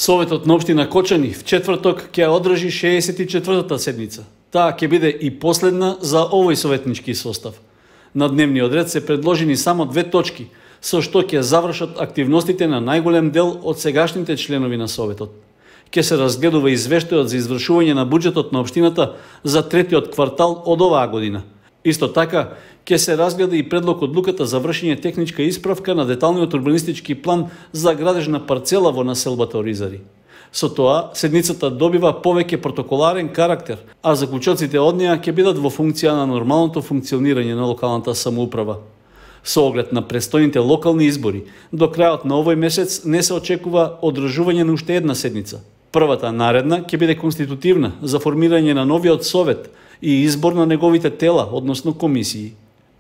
Советот на општина Кочани в четврток ќе одржи 64-та седница. Таа ќе биде и последна за овој советнички состав. На дневниот ред се предложени само 2 точки, со што ќе завршат активностите на најголем дел од сегашните членови на Советот. Ќе се разгледува извештајот за извршување на буџетот на општината за третиот квартал од оваа година. Исто така, ќе се разгледа и предлог одлуката за вршење техничка исправка на деталниот урбанистички план за градеж на парцела во населбата Оризари. Со тоа, седницата добива повеќе протоколарен карактер, а заклучоците од неа ќе бидат во функција на нормалното функционирање на локалната самоуправа. Со оглед на престојните локални избори, до крајот на овој месец не се очекува одржување на уште една седница. Првата наредна ќе биде конститутивна за формирање на новиот совет и избор на неговите тела, односно комисии.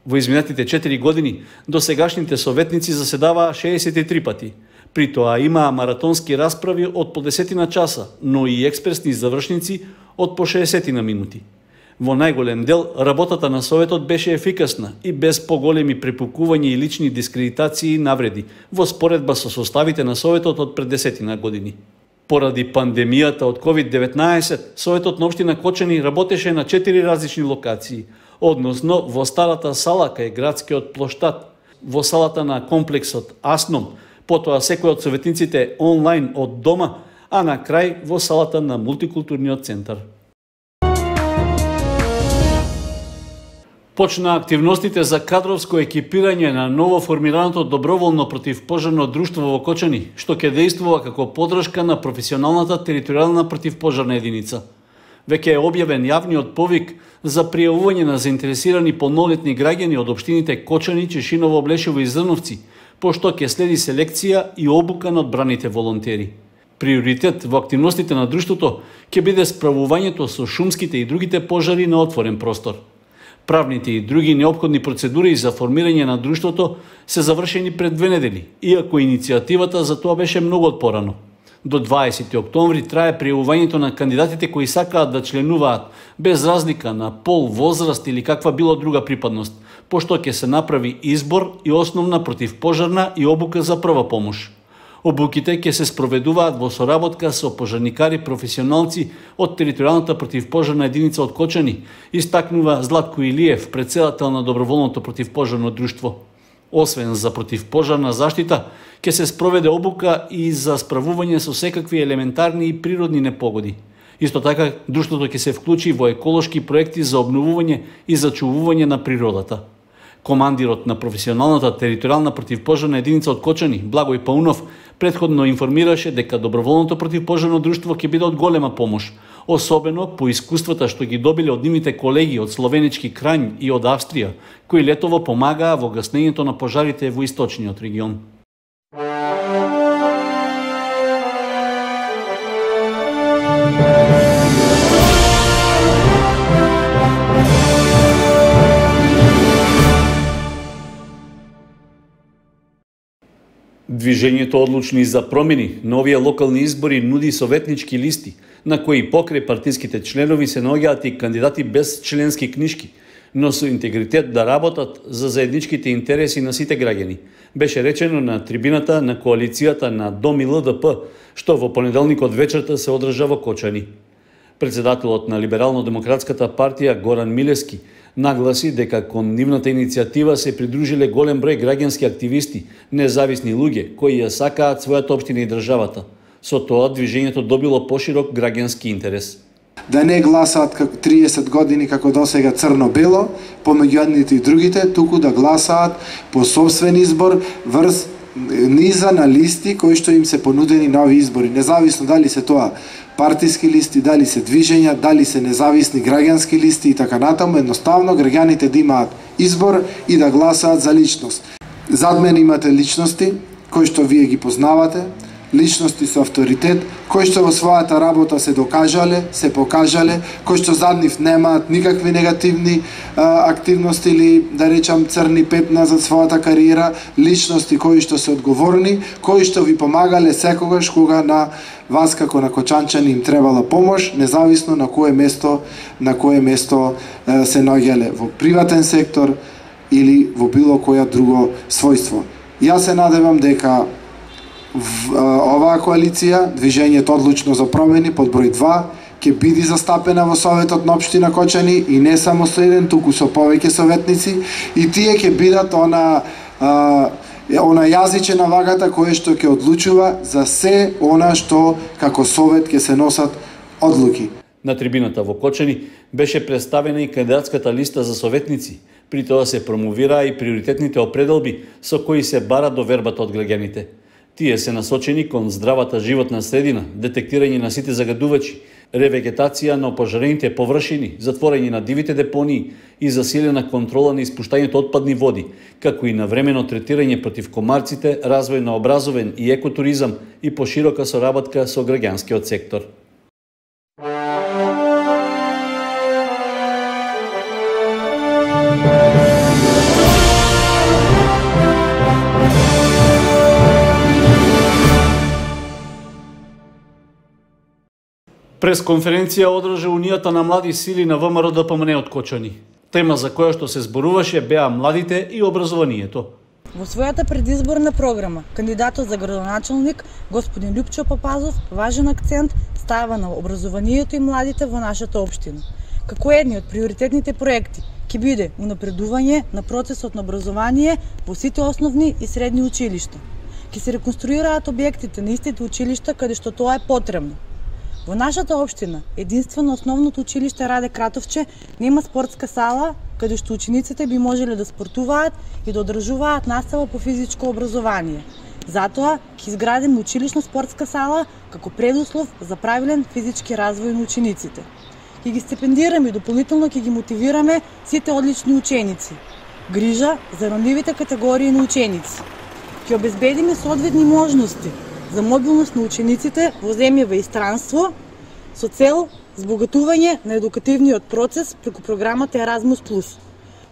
Во изминатите 4 години, досегашните советници заседаваа 63 пати. При тоа имаа маратонски расправи од по 10 часа, но и експресни завршници од по 60 минути. Во најголем дел, работата на Советот беше ефикасна и без поголеми препукувања и лични дискредитации и навреди, во споредба со составите на Советот од пред 10 години. Поради пандемијата од COVID-19, Советот на општина Кочани работеше на 4 различни локации, односно во старата сала кај градскиот плоштад, во салата на комплексот Асном, потоа секој од советниците онлайн од дома, а на крај во салата на мултикултурниот центар. Почна активностите за кадровско екипирање на ново формираното доброволно противпожарно друштво во Кочани, што ќе дејствува како поддршка на професионалната територијална противпожарна единица. Веќе е објавен јавниот повик за пријавување на заинтересирани полнолетни граѓани од општините Кочани, Чешиново, Блешево и Зрновци, пошто ќе следи селекција и обука на одбраните волонтери. Приоритет во активностите на друштвото ќе биде справувањето со шумските и другите пожари на отворен простор. Правните и други неопходни процедури за формирање на друштвото се завршени пред 2 недели, иако иницијативата за тоа беше многу отпорано. До 20 октомври трае пријавувањето на кандидатите кои сакаат да членуваат, без разлика на пол, возраст или каква било друга припадност, пошто ќе се направи избор и основна противпожарна и обука за прва помош. Обуките ќе се спроведуваат во соработка со пожарникари професионалци од територијалната противпожарна единица од Кочани, истакнува Златко Илиев, претседател на доброволното противпожарно друштво. Освен за противпожарна заштита, ќе се спроведе обука и за справување со секакви елементарни и природни непогоди. Исто така, друштвото ќе се вклучи во еколошки проекти за обновување и зачувување на природата. Командирот на професионалната територијална противпожарна единица од Кочани, Благој Паунов, претходно информираше дека доброволното противпожарно друштво ќе биде од голема помош, особено по искуствата што ги добиле од нивните колеги од Словенички Крањ и од Австрија, кои летово помагаа во гаснењето на пожарите во источниот регион. Движењето Одлучни за промени на овие локални избори нуди советнички листи, на кои покрај партиските членови се наоѓаат и кандидати без членски книшки, но со интегритет да работат за заедничките интереси на сите граѓани, беше речено на трибината на коалицијата на Дом и ЛДП, што во понеделникот вечерта се одржа во Кочани. Председателот на Либерално-демократската партија Горан Милевски нагласи дека кон нивната иницијатива се придружиле голем број граѓански активисти, независни луѓе кои ја сакаат својата општина и државата. Со тоа движењето добило поширок граѓански интерес. Да не гласаат како 30 години како досега црно-бело, помеѓу едните и другите, туку да гласаат по собствен избор врз низа на листи кои што им се понудени на овие избори, независно дали се тоа партиски листи, дали се движења, дали се независни граѓански листи и така натаму, едноставно граѓаните да имаат избор и да гласаат за личност. Зад мене имате личности кои што вие ги познавате, личности со авторитет, кои што во својата работа се докажале, се покажале, кои што зад нив немаат никакви негативни активности или, да речам, црни петна за својата кариера, личности кои што се одговорни, кои што ви помагале секогаш кога на вас како на кочанчани им требала помош, независно на кое место се наоѓале, во приватен сектор или во било која друго својство. Јас се надевам дека Оваа коалиција, Движењето одлучно за промени под број 2, ќе биде застапена во Советот на општина Кочани и не само со еден, туку со повеќе советници, и тие ќе бидат она јазиче на вагата кое што ќе одлучува за се она што како совет ќе се носат одлуки. На трибината во Кочани беше представена и кандидатската листа за советници. При тоа се промовираа и приоритетните определби со кои се бара довербата од граѓаните. Тие се насочени кон здравата животна средина, детектирање на сите загадувачи, ревегетација на опожарените површини, затворање на дивите депонии и засилена контрола на испуштањето отпадни води, како и навремено третирање против комарците, развој на образовен и екотуризам и поширока соработка со граѓанскиот сектор. Пресконференција одржа Унијата на млади сили на ВМРО ДПМН од Кочани. Тема за која што се зборуваше беа младите и образованието. Во својата предизборна програма, кандидатот за градоначалник, господин Љупчо Папазов, важен акцент става на образованието и младите во нашата општина. Како едни од приоритетните проекти ќе биде унапредување на процесот на образование во сите основни и средни училишта. Ќе се реконструираат објектите на истите училишта каде што тоа е потребно. Во нашата општина, единствено основното училиште Раде Кратовче, нема спортска сала, каде што учениците би можеле да спортуваат и да одржуваат настава по физичко образование. Затоа ќе изградиме училишна спортска сала како предуслов за правилен физички развој на учениците. Ќе ги стипендираме и дополнително ќе ги мотивираме сите одлични ученици. Грижа за ранливите категории на ученици. Ќе обезбедиме соодветни можности за мобилност на учениците во земјава и странство со цел збогатување на едукативниот процес преку програмата Еразмус+.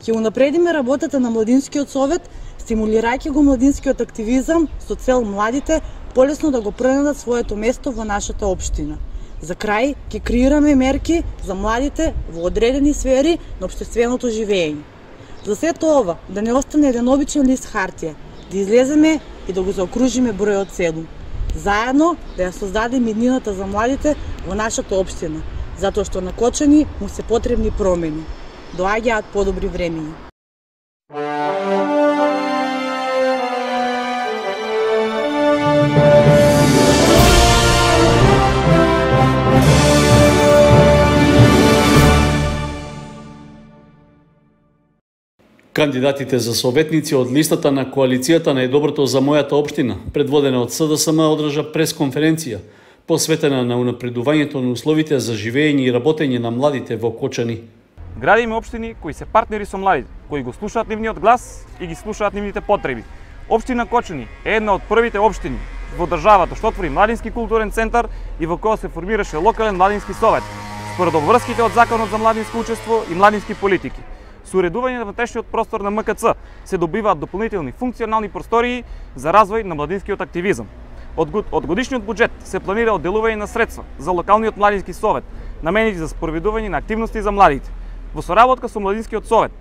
Ќе унапредиме работата на Младинскиот совет, стимулирајќи го младинскиот активизам со цел младите полесно да го пронадат своето место во нашата општина. За крај, ќе креираме мерки за младите во одредени сфери на општественото живење. За сето ова, да не остане еден обичен лист хартија, да излеземе и да го заокружиме бројот 7. Заедно да ја создадеме иднината за младите во нашата општина, затоа што на Кочани му се потребни промени. Доаѓаат подобри времиња. Кандидатите за советници од листата на коалицијата на Едоброто за мојата општина, предводена од СДСМ, одржа пресконференција посветена на унапредувањето на условите за живење и работење на младите во Кочани. Градиме општини кои се партнери со младите, кои го слушаат нивниот глас и ги слушаат нивните потреби. Општина Кочани е една од првите општини во државата што отвори младински културен центар и во која се формираше локален младински совет, според обврските од Законот за младинско учество и младински политики. Со уредување на внатрешниот простор на МКЦ се добиваат дополнителни функционални простории за развој на младинскиот активизам. Од годишниот буџет се планира одделување на средства за локалниот младински совет, наменети за спроведување на активности за младите. Во соработка со младинскиот совет,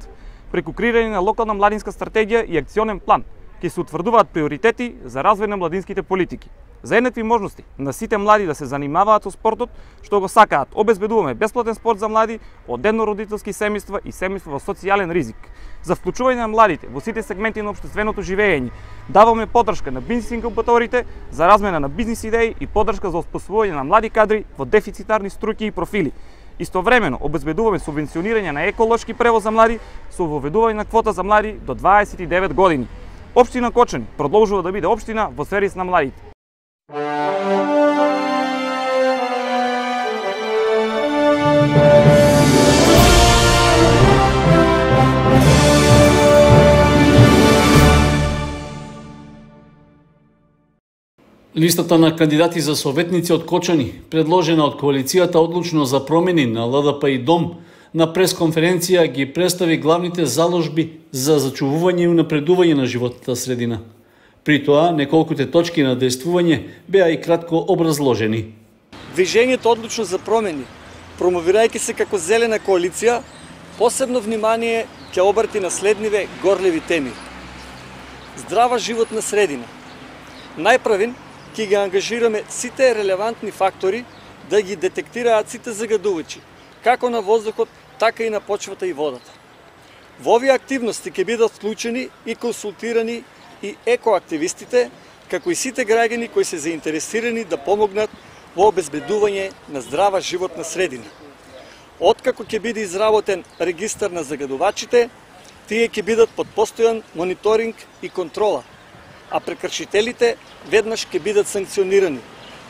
преку креирање на локална младинска стратегија и акционен план, ќе се утврдуваат приоритети за развој на младинските политики. За еднакви можности на сите млади да се занимаваат со спортот што го сакаат, обезбедуваме бесплатен спорт за млади од еднородителски семејства и семејства во социјален ризик. За вклучување на младите во сите сегменти на општественото живење, даваме поддршка на бизнис инкубаторите за размена на бизнис идеи и поддршка за оспособување на млади кадри во дефицитарни струки и профили. Истовремено обезбедуваме субвенционирање на еколошки превоз за млади со воведување на квота за млади до 29 години. Општина Кочани продолжува да биде општина во сервис на младите. Листата на кандидати за советници од Кочани, предложена од коалицијата одлучно за промени на ЛДП и ДОМ, на пресконференција ги представи главните заложби за зачувување и унапредување на животната средина. При тоа, неколкуте точки на действување беа и кратко образложени. Движењето одлучно за промени, промовирајќи се како зелена коалиција, посебно внимание ќе обрати на следниве горливи теми. Здрава животна средина. Најпрвен ќе ги ангажираме сите релевантни фактори да ги детектираат сите загадувачи, како на воздухот, така и на почвата и водата. Во овие активности ќе бидат вклучени и консултирани и екоактивистите, како и сите граѓани кои се заинтересирани да помогнат во обезбедување на здрава животна средина. Откако ќе биде изработен регистар на загадувачите, тие ќе бидат под постојан мониторинг и контрола, а прекршителите веднаш ќе бидат санкционирани,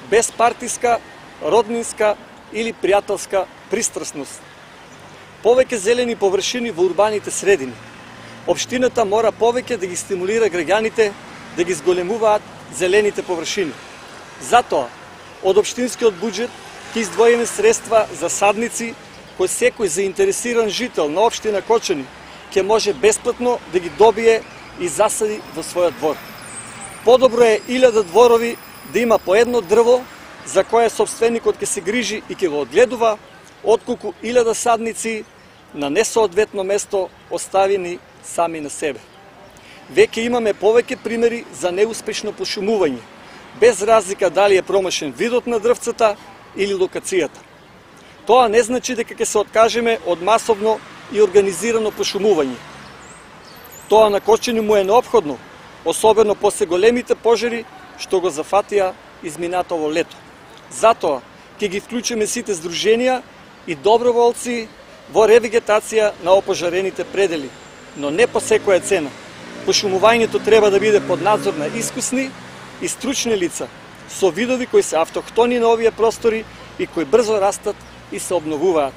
без партиска, роднинска или пријателска пристрасност. Повеќе зелени површини во урбаните средини. Општината мора повеќе да ги стимулира граѓаните да ги зголемуваат зелените површини. Затоа, од општинскиот буџет ќе издвоиме средства за садници кои секој заинтересиран жител на општина Кочани ќе може бесплатно да ги добие и засади во својот двор. Подобро е 1000 дворови да има по едно дрво за кое собственикот ќе се грижи и ќе го одгледува, отколку 1000 садници на несоодветно место оставени сами на себе. Веќе имаме повеќе примери за неуспешно пошумување, без разлика дали е промашен видот на дрвцата или локацијата. Тоа не значи дека ќе се откажеме од масовно и организирано пошумување. Тоа на Кочани му е неопходно, особено после големите пожари што го зафатија изминатово лето. Затоа ќе ги вклучиме сите здруженија и доброволци во ревегетација на опожарените предели, но не по секоја цена. Пошумувањето треба да биде под надзор на искусни и стручни лица, со видови кои се автохтони на овие простори и кои брзо растат и се обновуваат.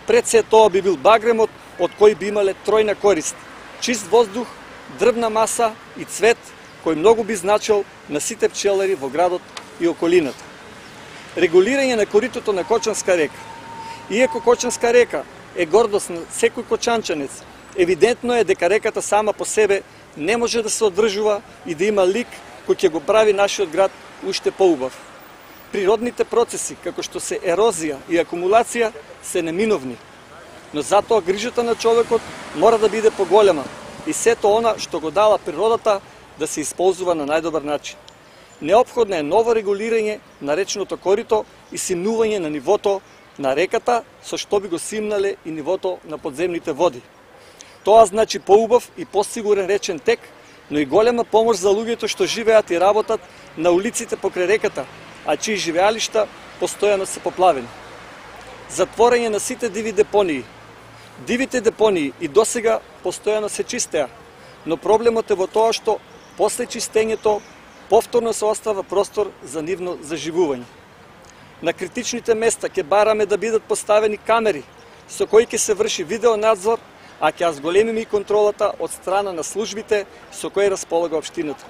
Пред се тоа би бил багремот од кој би имале тројна корист: чист воздух, дрвна маса и цвет, кој многу би значил на сите пчелари во градот и околината. Регулирање на коритото на Кочанска река. Иако Кочанска река е гордост на секој кочанчанец, евидентно е дека реката сама по себе не може да се одржува и да има лик кој ќе го прави нашиот град уште поубав. Природните процеси, како што се ерозија и акумулација, се неминовни, но затоа грижата на човекот мора да биде поголема и сето она што го дала природата да се исползува на најдобар начин. Неопходно е ново регулирање на речното корито и симнување на нивото на реката, со што би го симнале и нивото на подземните води. Тоа значи поубав и посигурен речен тек, но и голема помош за луѓето што живеат и работат на улиците покрај реката, а чии живеалишта постојано се поплавени. Затворање на сите диви депонии. Дивите депонии и досега постојано се чистеа, но проблемот е во тоа што после чистењето повторно се остава простор за нивно заживување. На критичните места ќе бараме да бидат поставени камери со кои ќе се врши видеонадзор, а ќе зголемиме и контролата од страна на службите со кои располага општината.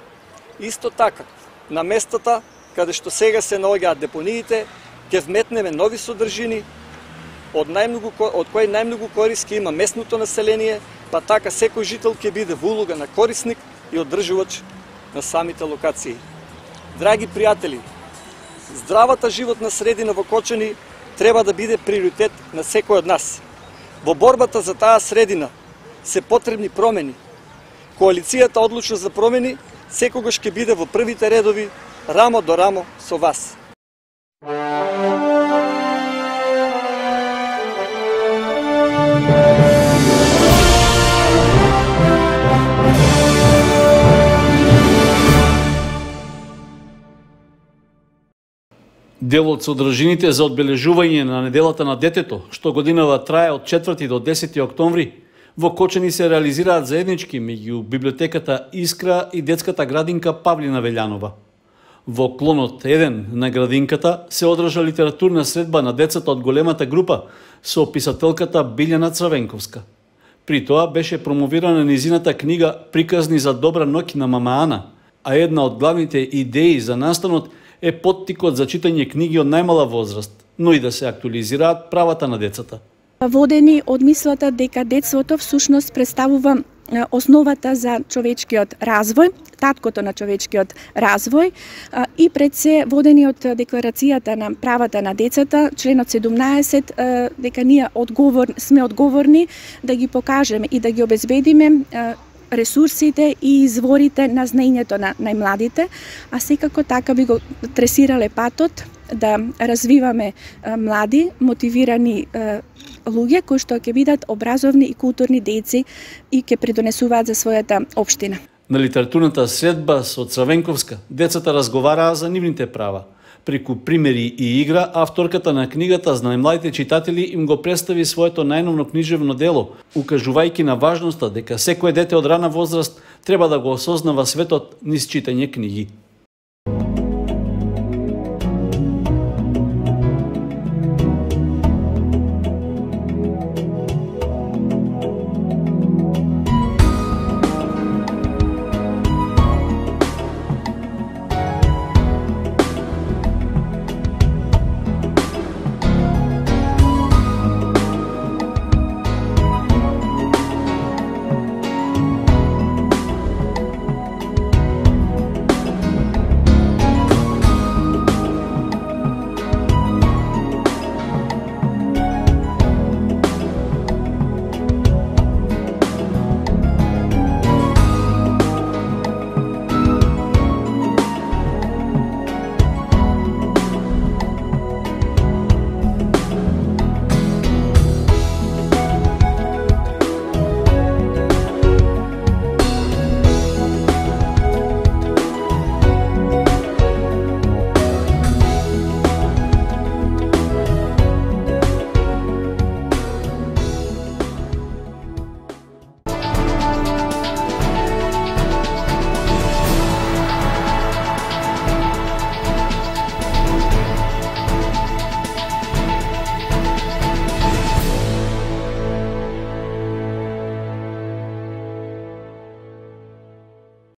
Исто така, на местата каде што сега се наоѓаат депониите, ќе вметнеме нови содржини, од кои најмногу корист ќе има местното население, па така секој жител ќе биде во улога на корисник и одржувач на самите локации. Драги пријатели, здравата животна средина во Кочани треба да биде приоритет на секој од нас. Во борбата за таа средина се потребни промени. Коалицијата одлучно за промени секогаш ќе биде во првите редови, рамо до рамо со вас. Дел од содржините за одбележување на неделата на детето, што годинава трае од 4 до 10 октомври, во Кочани се реализираат заеднички меѓу библиотеката Искра и детската градинка Павлина Велјанова. Во клонот 1 на градинката се одржа литературна средба на децата од големата група со писателката Билјана Црвенковска. При тоа беше промовирана низината книга Приказни за добра ноќ на мама Ана, а една од главните идеи за настанот е поттикот за читање книги од најмала возраст, но и да се актуализираат правата на децата. Водени од мислата дека детството всушност представува основата за човечкиот развој, таткото на човечкиот развој и пред се водени од декларацијата на правата на децата, членот 17, дека ние сме одговорни да ги покажеме и да ги обезбедиме ресурсите и изворите на знаењето на најмладите, а секако така би го тресирале патот да развиваме млади, мотивирани луѓе кои што ќе бидат образовни и културни дејци и ќе придонесуваат за својата општина. На литературната средба со Црвенковска децата разговараа за нивните права. Преку примери и игра, авторката на книгата за најмладите читатели им го представи своето најновно книжевно дело, укажувајќи на важноста дека секое дете од рана возраст треба да го осознава светот низ читање книги.